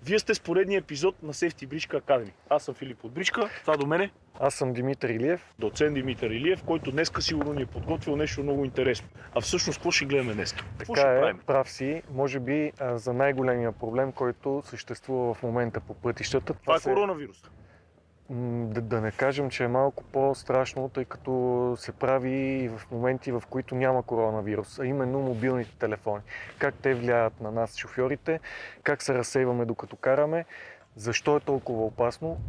Вие сте с поредния епизод на Safety Бричка Academy. Аз съм Филип от Бричка, това до мене. Аз съм Димитър Илиев. Доцент Димитър Илиев, който днеска сигурно ни е подготвил нещо много интересно. А всъщност какво ще гледаме днес? Какво ще правим? Прав си. Може би за най-големия проблем, който съществува в момента по пътищата. Това е коронавирус. Да не кажем, че е малко по-страшно, тъй като се прави и в моменти, в които няма коронавирус, а именно мобилните телефони. Как те влияят на нас, шофьорите, как се разсейваме докато караме, защо е толкова опасно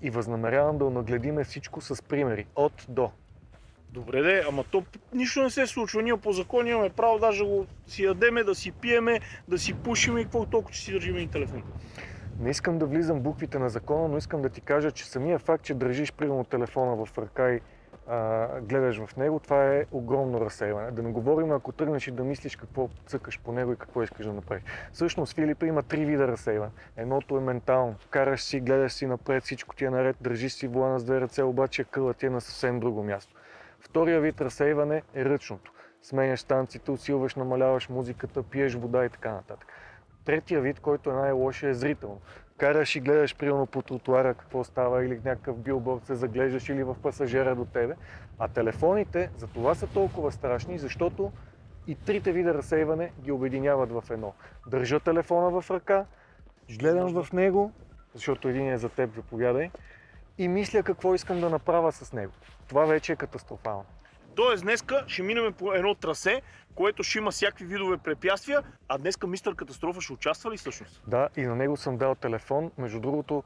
и възнамерявам да нагледиме всичко с примери от до. Добре де, ама то нищо не се случва. Ние по закон имаме право даже го си ядеме, да си пиеме, да си пушиме и какво толкова, че си държиме и телефон. Не искам да влизам в буквите на закона, но искам да ти кажа, че самия факт, че държиш примерно телефона в ръка и гледаш в него, това е огромно разсейване. Да не говорим, ако тръгнеш и да мислиш какво цъкаш по него и какво искаш да направиш. Всъщност, Филип, има 3 вида разсейване. Едното е ментално. Караш си, гледаш си напред, всичко ти е наред, държиш си волана с 2 ръце, обаче кълът ти е на съвсем друго място. Втория вид разсейване е ръчното. Сменяш станциите, усилваш, намаляваш музиката, пиеш вода и така нататък. Третия вид, който е най-лошия, е зрително. Караш и гледаш примерно по тротуара какво става или някакъв билборд се заглеждаш или в пасажера до тебе. А телефоните за това са толкова страшни, защото и трите вида разсейване ги обединяват в едно. Държа телефона в ръка, гледам в него, защото един е за теб, заповядай, и мисля какво искам да направя с него. Това вече е катастрофално. Тоест днеска ще минем по едно трасе, което ще има всякакви видове препятствия, а днеска мистер Катастрофа ще участва ли всъщност? Да, и на него съм дал телефон. Между другото,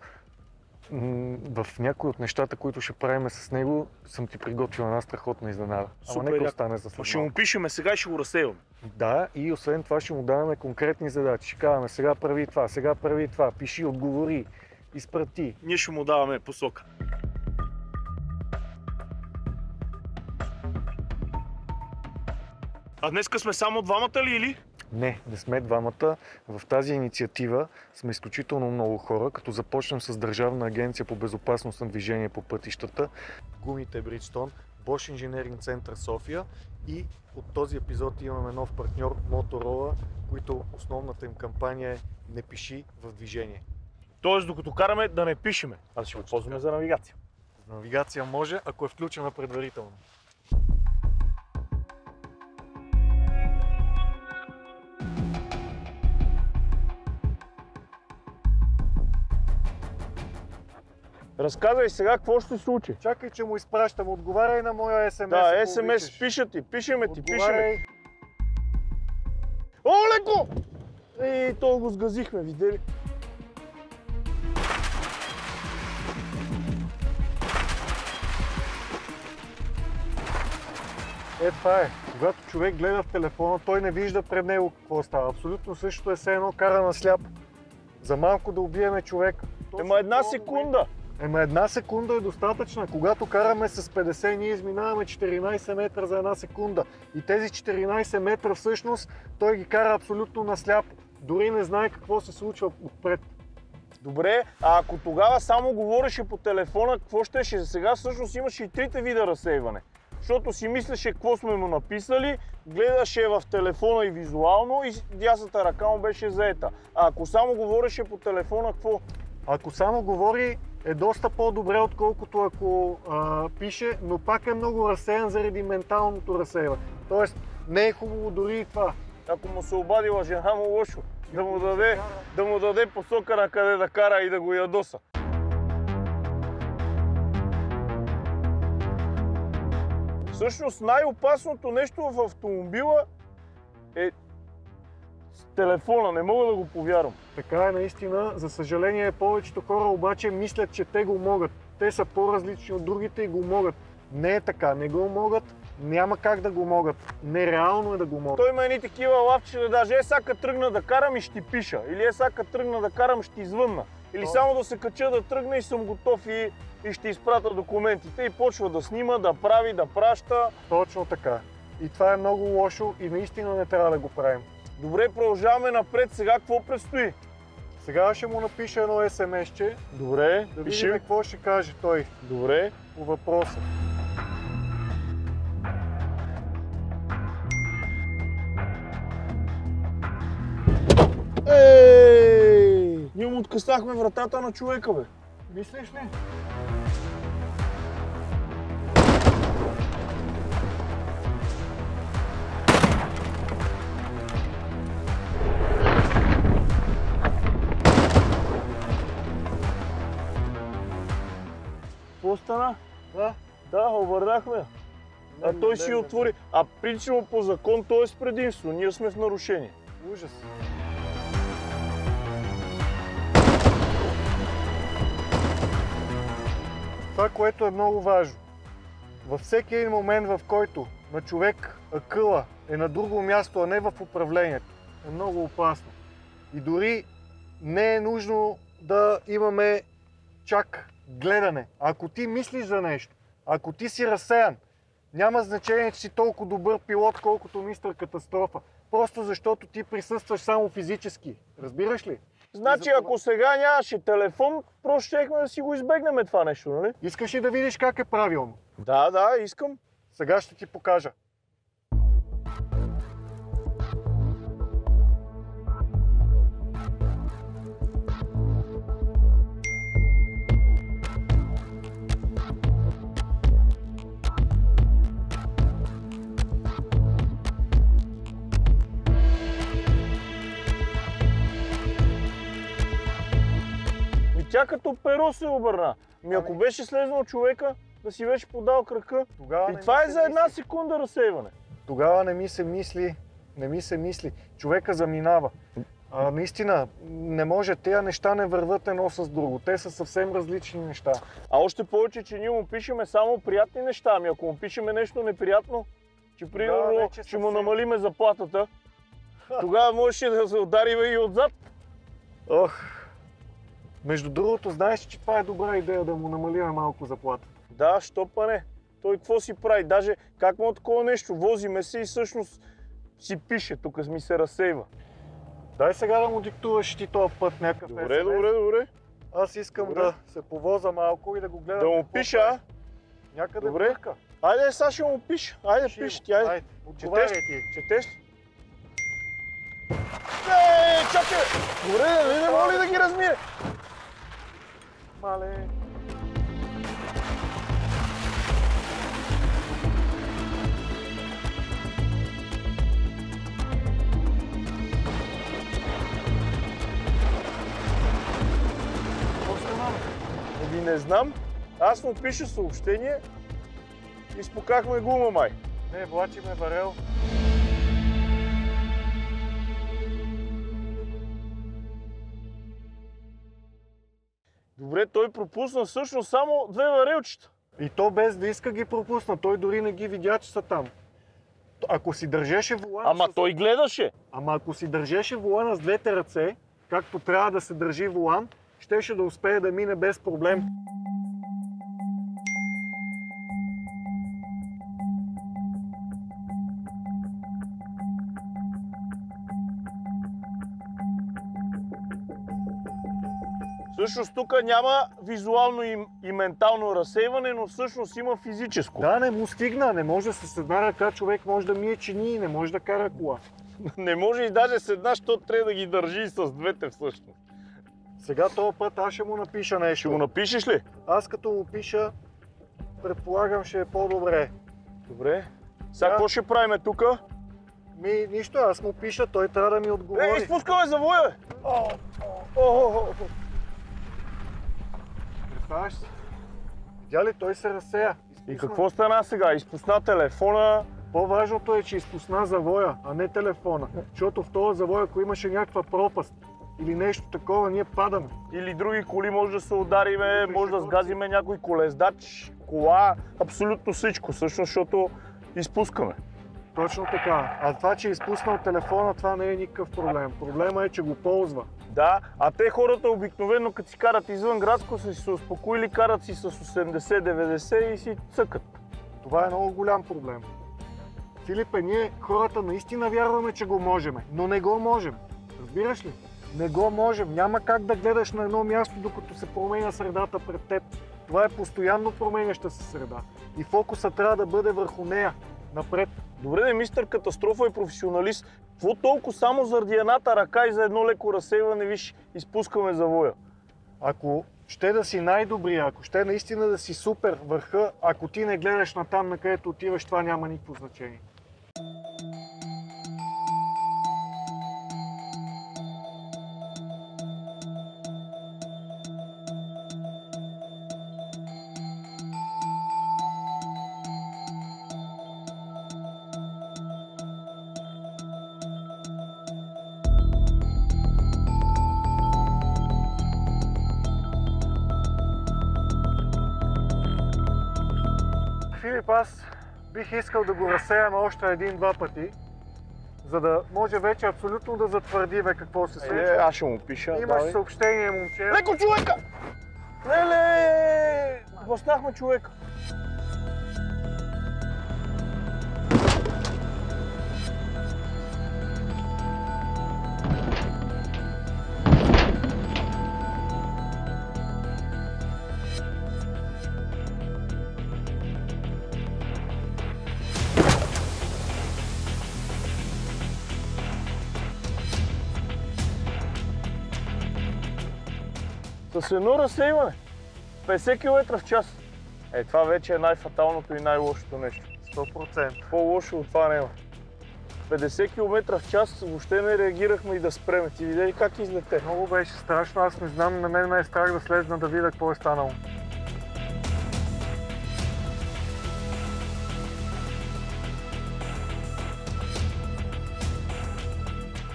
в някои от нещата, които ще правим с него, съм ти приготвил една страхотна изненада. Ама нека остане за след Ще му пишеме сега и ще го разсейваме. Да, и освен това ще му даваме конкретни задачи. Ще казваме сега прави това, пиши, отговори, изпрати. Ние ще му даваме посока. А днеска сме само двамата ли или? Не сме двамата. В тази инициатива сме изключително много хора, като започнем с Държавна агенция по безопасност на движение по пътищата, гумите Bridgestone, Bosch Engineering Center София и от този епизод имаме нов партньор Motorola, които основната им кампания е "Не пиши в движение". Тоест докато караме да не пишеме, а да ще го ползваме за навигация. За навигация може, ако е включена предварително. Разказвай сега какво ще се случи. Чакай, че му изпращам. Отговаряй на моя СМС. Да, СМС пиша ти, пишеме. О, леко! Ей, то го сгазихме, видели? Това е. Когато човек гледа в телефона, той не вижда пред него какво става. Абсолютно същото е все едно кара на сляп. За малко да убиеме човек. Ема една секунда. Една секунда е достатъчна. Когато караме с 50, ние изминаваме 14 метра за една секунда. И тези 14 метра всъщност той ги кара абсолютно насляпо. Дори не знае какво се случва отпред. Добре, а ако тогава само говореше по телефона, какво щеше? Сега всъщност имаше и трите вида разсейване. Защото си мислеше какво сме му написали, гледаше в телефона и визуално и дясната ръка му беше заета. А ако само говореше по телефона, какво? Ако само говори, е доста по-добре, отколкото ако пише, но пак е много разсеян заради менталното разсейване. Тоест, не е хубаво дори и това. Ако му се обадила жена му, лошо, да му даде посока на къде да кара и да го ядоса. Всъщност най-опасното нещо в автомобила е с телефона, не мога да го повярвам. Така е наистина. За съжаление, повечето хора обаче мислят, че те го могат. Те са по-различни от другите и го могат. Не е така, не го могат, няма как да го могат. Нереално е да го могат. Той има едни такива лавчета, даже сега тръгна да карам и ще пиша. Или сега тръгна да карам, ще извънна. Или само да се кача да тръгна и съм готов и ще изпратя документите и почва да снима, да прави, да праща. Точно така. И това е много лошо и наистина не трябва да го правим. Добре, продължаваме напред. Сега какво предстои? Сега ще му напиша едно СМС-че. Добре. Да видим какво ще каже той. Добре. По въпроса. Ей! Ние му му откъснахме вратата на човека, бе. Мислиш ли? Какво стана? Да. Да, обърнахме. А той си отвори. А принципно по закон той е с предимство. Ние сме в нарушение. Ужас. Това, което е много важно. Във всеки един момент, в който на човек акъла е на друго място, а не в управлението, е много опасно. И дори не е нужно да имаме чак гледане. Ако ти мислиш за нещо, ако ти си разсеян, няма значение, че си толкова добър пилот, колкото мистер Катастрофа. Просто защото ти присъстваш само физически. Разбираш ли? Значи, ако сега нямаше телефон, просто щехме да си го избегнем това нещо, нали? Искаш ли да видиш как е правилно? Да, искам. Сега ще ти покажа. Тя като перо се обърна. Ако беше слезнал човека, да си беше подал крака. И това е за една секунда разсейване. Тогава не ми се мисли. Човека заминава. Наистина, не може. Тези неща не върват едно с друго. Те са съвсем различни неща. А още повече, че ние му пишеме само приятни неща. Ами ако му пишеме нещо неприятно, че примерно ще му намалиме заплатата, тогава можеше да се удариме и отзад. Между другото, знаеш, че това е добра идея да му намалиме малко заплата. Да, що па не? Той какво си прави? Даже как му такова нещо? Возиме се и всъщност си пише, тук ми се разсейва. Дай сега да му диктуваш ти този път някакъв Добре, SMS. добре. Аз искам да се повоза малко и да го гледам. Да му пиша, а? Някъде добре. бърка. Айде, сега ще му пиша. Айде, пиш ти, айде. Отговаряй ти. Четеш ли? Чакай! Добре, не мога ли да ги размие? Мале. Не знам. Аз му пиша съобщение. Изпукахме гума, май. Не, влачиме варел. Добре, той пропусна всъщност само 2 варелчета. И то без да иска ги пропусна. Той дори не ги видя, че са там. Ако си държеше волана... Ама той гледаше. Ама ако си държеше волана с двете ръце, както трябва да се държи волан, щеше да успее да мине без проблем. Всъщност тук няма визуално и ментално разсейване, но всъщност има физическо. Да, не му стигна. Не може с една ръка човек може да мие чини, не може да кара кола. Не може и даже с една, защото трябва да ги държи и с двете всъщност. Сега този път аз ще му напиша нещо. Ще му напишеш ли? Аз като му пиша, предполагам ще е по-добре. Добре. Сега какво ще правим тук? Нищо, аз му пиша, той трябва да ми отговори. Изпускаме завоя! Представяш си? Видя ли, той се разсея. И какво стана сега? Изпусна телефона. По-важното е, че изпусна завоя, а не телефона. Защото в този завой, ако имаше някаква пропаст или нещо такова, ние падаме. Или други коли може да се удариме, може да сгазиме някой колездач, кола, абсолютно всичко, всъщност, защото изпускаме. Точно така. А това, че е изпуснал телефона, това не е никакъв проблем. Проблема е, че го ползва. Да, а те хората обикновено, като си карат извън градско, са си се успокоили, карат си с 80-90 и си цъкат. Това е много голям проблем. Филипе, ние хората наистина вярваме, че го можем, но не го можем. Разбираш ли? Не го можем. Няма как да гледаш на едно място, докато се променя средата пред теб. Това е постоянно променяща се среда. И фокуса трябва да бъде върху нея. Напред. Добре, не, мистер Катастрофа е професионалист. Какво толкова само заради едната ръка и за едно леко разсейване, виж, изпускаме завоя? Ако ще да си най-добрия, ако ще наистина да си супер върха, ако ти не гледаш натам, на където отиваш, това няма никакво значение. Филип, аз бих искал да го разсеям още един-два пъти, за да може вече абсолютно да затвърди какво се случва. Аз ще му пиша. Имаш давай. съобщение, момче. Леко човека! Леле! Блъснахме човека. С едно разсейване. 50 км в час. Това вече е най-фаталното и най-лошото нещо. 100%. По-лошо от това няма. 50 км в час въобще не реагирахме и да спреме. Ти видели как излете? Много беше страшно, аз не знам, на мен ме е страх да слезна да видя какво е станало.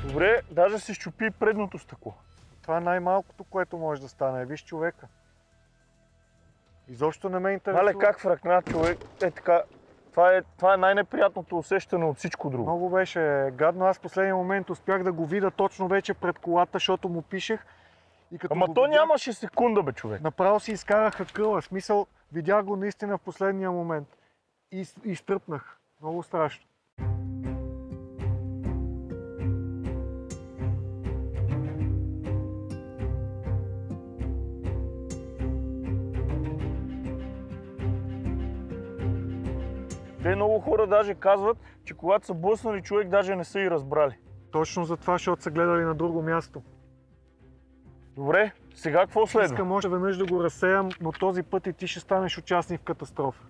Добре, даже се щупи предното стъкло. Това е най-малкото, което може да стане. Виж човека. Изобщо не ме интересува. Мале, как фракна човек? Така. Това е най-неприятното усещане от всичко друго. Много беше гадно. Аз в последния момент успях да го видя точно вече пред колата, защото му пишех. И като Ама то нямаше секунда, бе, човек. Направо си изкараха къла. В смисъл, видях го наистина в последния момент. И изтръпнах. Много страшно. Те много хора даже казват, че когато са блъснали човек, даже не са и разбрали. Точно за това, защото са гледали на друго място. Добре, сега какво следва? Искам още веднъж да го разсеям, но този път и ти ще станеш участник в катастрофа.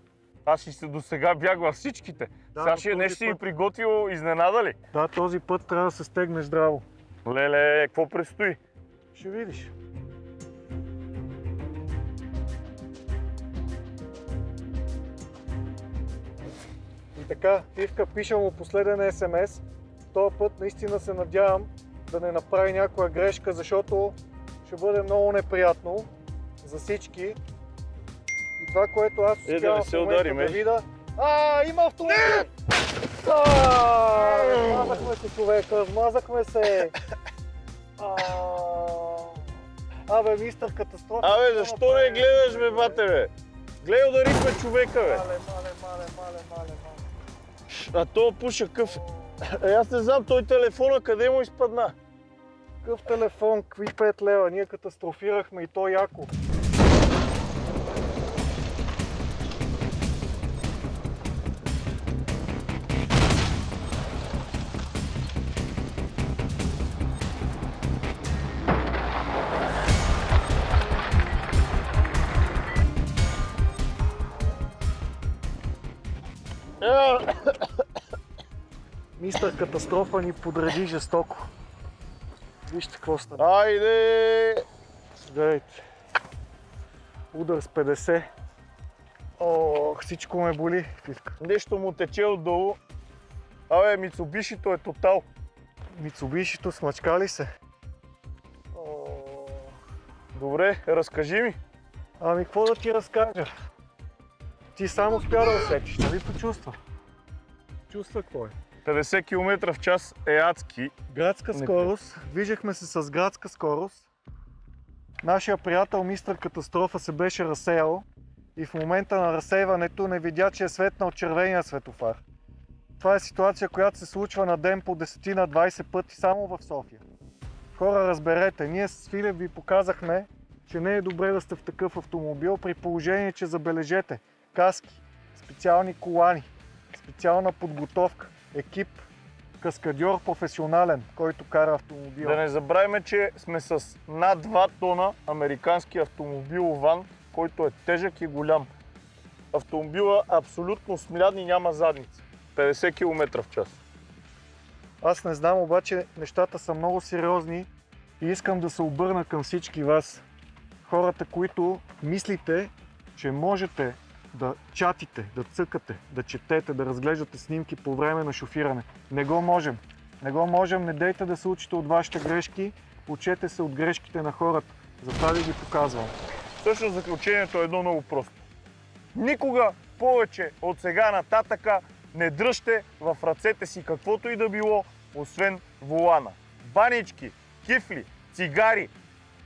Аз и се до сега бях във всичките. Да, Сега ще нещо си ми приготвил изненада ли? Да, този път трябва да се стегнеш здраво. Леле, какво предстои? Ще видиш. И така, Ивка пиша му последен СМС. Този път наистина се надявам да не направи някоя грешка, защото ще бъде много неприятно за всички. И това, което аз успявам в момента да видя... Има автомобил! Размазахме се, човека, размазахме се! Абе, мистер Катастрофа... Абе, защо не гледаш, бе, бате, бе? Гледай, ударихме човека, бе! Мале. А то пуша къв... Аз не знам, той телефона къде му изпадна? Какъв телефон, какви 5 лева? Ние катастрофирахме и то яко. Мистер Катастрофа ни подреди жестоко. Вижте какво стана. Айде! Гледайте. Удар с 50. Ох, всичко ме боли, Фивка. Нещо му тече отдолу. Абе, Мицубишито е тотал. Мицубишито смачка ли се? Добре, разкажи ми. Ами, какво да ти разкажа? Ти само успя да усетиш, нали почувства? Чувства какво е? 50 км в час е адски. Градска скорост. Движехме се с градска скорост. Нашия приятел мистер Катастрофа се беше разсеял и в момента на разсейването не видя, че е светнал червения светофар. Това е ситуация, която се случва на ден по 10-20 пъти само в София. Хора, разберете, ние с Филип ви показахме, че не е добре да сте в такъв автомобил, при положение, че забележете, каски, специални колани, специална подготовка, екип, каскадьор професионален, който кара автомобил. Да не забравяме, че сме с над 2 тона американски автомобил ван, който е тежък и голям. Автомобила абсолютно смлян и няма задница. 50 км в час. Аз не знам, обаче нещата са много сериозни и искам да се обърна към всички вас. Хората, които мислите, че можете да чатите, да цъкате, да четете, да разглеждате снимки по време на шофиране. Не го можем. Не го можем, не дейте да се учите от вашите грешки, учете се от грешките на хората. Затова ви ги показвам. Всъщност заключението е едно много просто. Никога повече от сега нататъка не дръжте в ръцете си каквото и да било, освен волана. Банички, кифли, цигари,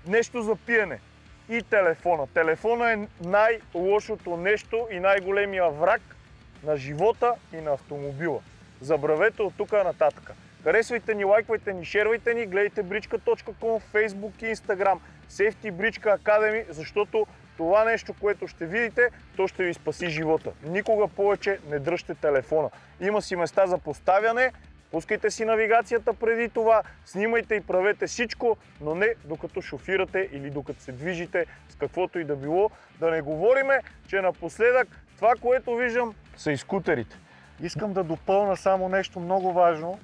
нещо за пиене и телефона. Телефона е най-лошото нещо и най-големия враг на живота и на автомобила. Забравете от тук нататък. Харесвайте ни, лайквайте ни, шервайте ни, гледайте brichka.com, Facebook и Instagram, Safety Brichka Academy, защото това нещо, което ще видите, то ще ви спаси живота. Никога повече не дръжте телефона. Има си места за поставяне, пускайте си навигацията преди това, снимайте и правете всичко, но не докато шофирате или докато се движите с каквото и да било. Да не говориме, че напоследък това, което виждам, са и скутерите. Искам да допълна само нещо много важно.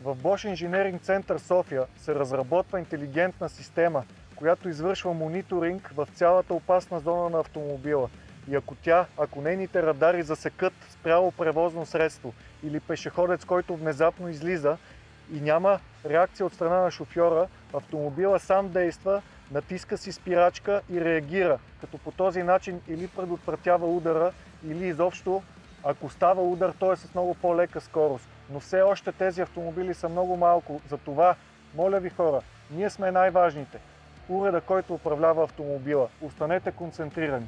В Bosch Engineering Center София се разработва интелигентна система, която извършва мониторинг в цялата опасна зона на автомобила. И ако нейните радари засекат спряло превозно средство или пешеходец, който внезапно излиза и няма реакция от страна на шофьора, автомобила сам действа, натиска си спирачка и реагира, като по този начин или предотвратява удара, или изобщо, ако става удар, той е с много по-лека скорост. Но все още тези автомобили са много малко. Затова, моля ви хора, ние сме най-важните. Уреда, който управлява автомобила. Останете концентрирани.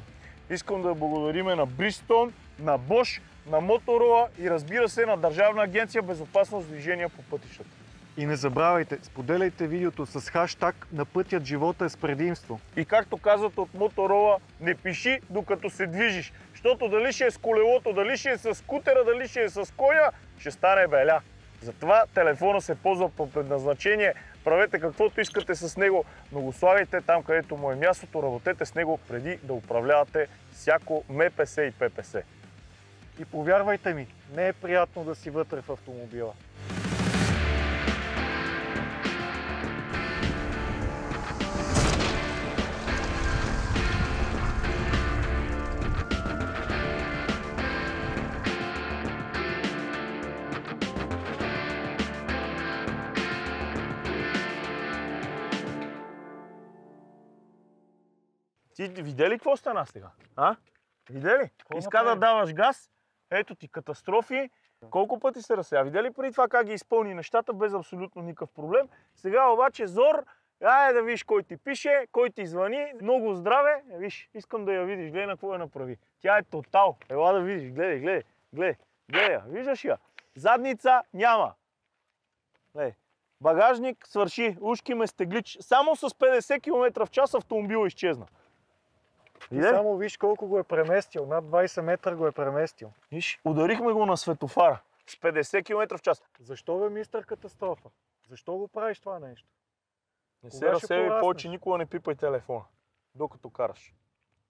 Искам да благодариме на Bridgestone, на Bosch, на Motorola и разбира се на Държавна агенция безопасност движение по пътищата. И не забравяйте, споделяйте видеото с хаштаг "На пътят живота е с предимство". И както казват от Motorola, не пиши докато се движиш, защото дали ще е с колелото, дали ще е с скутера, дали ще е с коня, ще стане беля. Затова телефона се ползва по предназначение, правете каквото искате с него, но го слагайте там, където му е мястото, работете с него преди да управлявате всяко МПС и ППС. И повярвайте ми, не е приятно да си вътре в автомобила. Ти видя ли какво стана сега? Видя ли? Иска да даваш газ, ето ти катастрофи. Колко пъти се разсея? Видя ли преди това как ги изпълни нещата без абсолютно никакъв проблем? Сега обаче зор, да видиш кой ти пише, кой ти звъни, много здраве. Виж, искам да я видиш, гледай на какво я направи. Тя е тотал. Ела да видиш, гледай я, виждаш я? Задница няма. Гледай. Багажник свърши, ушки ме стеглич. Само с 50 км в час автомобил изчезна. Само виж колко го е преместил, над 20 метра го е преместил. Виж, ударихме го на светофара с 50 км в час. Защо бе, мистер Катастрофа? Защо го правиш това нещо? Не се разсеби повече, никога не пипай телефона, докато караш.